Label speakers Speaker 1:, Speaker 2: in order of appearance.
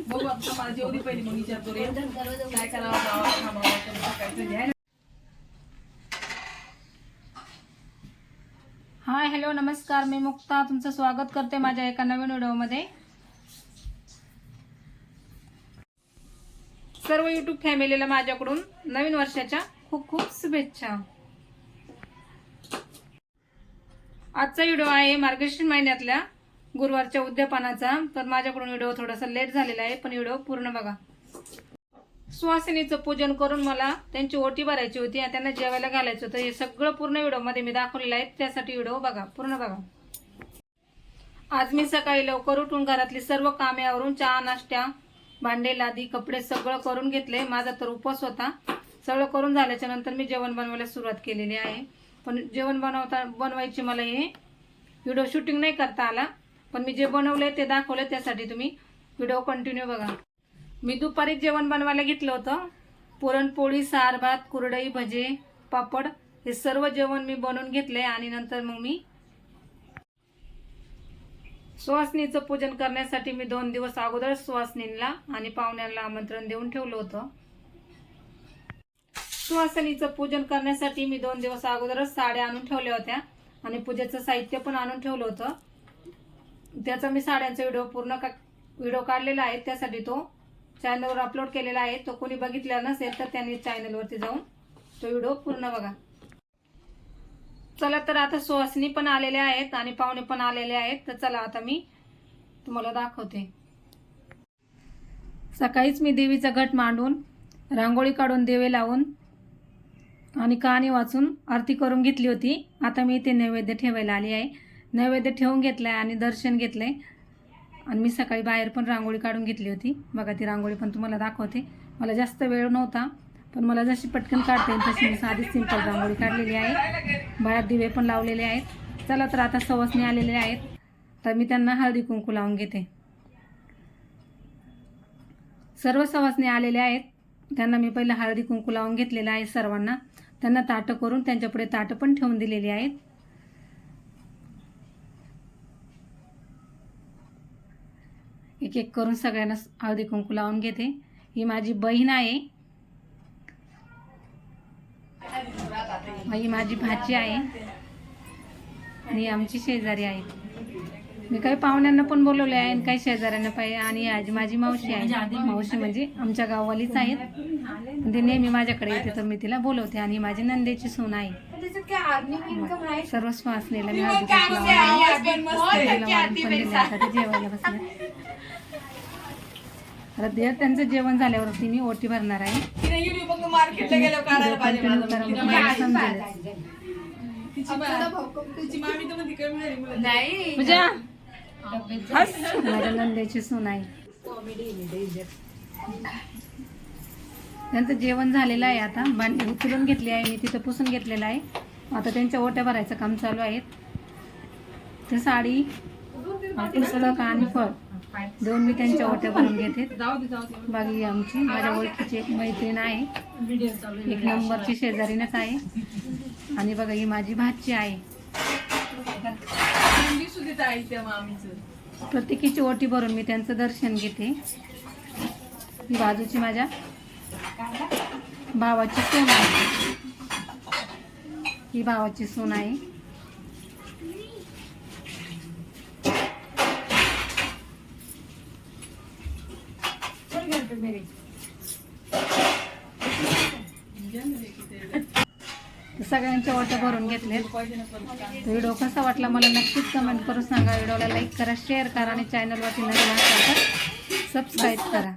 Speaker 1: बघू आता मला जेवढी पहिली मग विचारतो रे काय करावं.
Speaker 2: हाय हॅलो नमस्कार, मी मुक्ता तुमचं स्वागत करते माझ्या एका नवीन व्हिडिओमध्ये. सर्व यूट्यूब फॅमिलीला माझ्याकडून नवीन वर्षाच्या खूप खूप शुभेच्छा. आजचा व्हिडिओ आहे मार्गशीर्ष महिन्यातल्या गुरुवारच्या उद्यापनाचा. तर माझ्याकडून व्हिडिओ थोडासा लेट झालेला आहे, पण व्हिडिओ पूर्ण बघा. सुवासिनीचं पूजन करून मला त्यांची ओटी भरायची होती आणि त्यांना जेवायला घालायचं होतं. हे सगळं पूर्ण व्हिडिओमध्ये मी दाखवलेलं आहे, त्यासाठी व्हिडिओ बघा, पूर्ण बघा. आज मी सकाळी लवकर उठून घरातली सर्व कामे आवरून चहा नाश्ता भांडे लादी कपडे सगळं करून घेतले. माझा तर उपवास होता. सगळं करून झाल्याच्या नंतर मी जेवण बनवायला सुरुवात केलेली आहे. पण जेवण बनवायची मला हे व्हिडिओ शूटिंग नाही करता आला, पण मी जे बनवले ते दाखवले, त्यासाठी तुम्ही व्हिडिओ कंटिन्यू बघा. मी दुपारी जेवण बनवायला घेतलं होतं. पुरणपोळी, सार भात, कुरडई, भजे, पापड हे सर्व जेवण मी बनवून घेतले आणि नंतर मग मी सुवासिनीचं पूजन करण्यासाठी मी 2 दिवस अगोदर सुवासिनीला आणि पाहुण्यांना आमंत्रण देऊन ठेवलं होतं. सुवासिनीचं पूजन करण्यासाठी मी 2 दिवस अगोदरच साड्या आणून ठेवल्या होत्या आणि पूजेचं साहित्य पण आणून ठेवलं होतं. त्याचा मी साड्यांचा व्हिडिओ काढलेला आहे, त्यासाठी तो चॅनलवर अपलोड केलेला आहे. तो कोणी बघितला नसेल तर त्यांनी चॅनलवरती जाऊन तो व्हिडिओ पूर्ण बघा. चला तर आता सुवासिनी पण आलेल्या आहेत आणि पाहुणे पण आलेले आहेत. तर चला आता मी तुम्हाला दाखवते. सकाळीच मी देवीचा घट मांडून रांगोळी काढून देवे लावून आणि कहाणी वाचून आरती करून घेतली होती. आता मी इथे नैवेद्य ठेवायला आली आहे. नैवेद्य ठेवून घेतलाय आणि दर्शन घेतलंय आणि मी सकाळी बाहेर पण रांगोळी काढून घेतली होती. बघा ती रांगोळी पण तुम्हाला दाखवते. मला जास्त वेळ नव्हता, पण मला जशी पटकन काढता येईल तशी मी साधी सिंपल रांगोळी काढलेली आहे. बाहेर दिवे पण लावलेले आहेत. चला तर आता सवासणी आलेले आहेत, तर मी त्यांना हळदी कुंकू लावून घेते. सर्व सवासणी आलेले आहेत, त्यांना मी पहिला हळदी कुंकू लावून घेतलेलं आहे. सर्वांना त्यांना ताटं करून त्यांच्यापुढे ताटं पण ठेवून दिलेली आहेत. एक एक करून सगळ्यांना हळदी कुंकू लावून घेते. ही माझी बहीण आहे, ही माझी भाची आहे आणि आमची शेजारी आहे. मी काही पाहुण्यांना पण बोलवले आहे आणि काही शेजाऱ्यांना पाहिजे. आणि आज माझी मावशी आहे. मावशी म्हणजे आमच्या गाववालीच आहेत. ती नेहमी माझ्याकडे येते तर मी तिला बोलवते. आणि माझी नंदेची सून आहे. सर्व सुवासिनीला मी हळदी कुंकू लावून जेवायला बसले. त्यांचं जेवण झाल्यावरती मी ओटी भरणार आहे. माझ्या नंदेची सून आहे. त्यांचं जेवण झालेलं आहे. आता भांडी उचलून घेतली आहे मी, तिथं पुसून घेतलेलं आहे. आता त्यांच्या ओट्या भरायचं काम चालू आहे. ते साडी, पुस्तक आणि फळ दोन मी त्यांच्या ओट्या भरून घेते. बाकी आमची माझ्या ओळखीची एक मैत्रीण आहे, 1 नंबरची शेजारीनच आहे. आणि बघा ही माझी भाची आहे. प्रत्येकीची ओटी भरून मी त्यांचं दर्शन घेते. ही बाजूची माझ्या भावाची सून आहे. ही भावाची सून आहे. सगळ्यांच्या ओट्या भरून घेतले. व्हिडिओ कसा वाटला मला नक्कीच कमेंट करून सांगा. व्हिडिओला लाईक करा, शेअर करा आणि चॅनलवरती नवीन असाल तर सबस्क्राईब करा.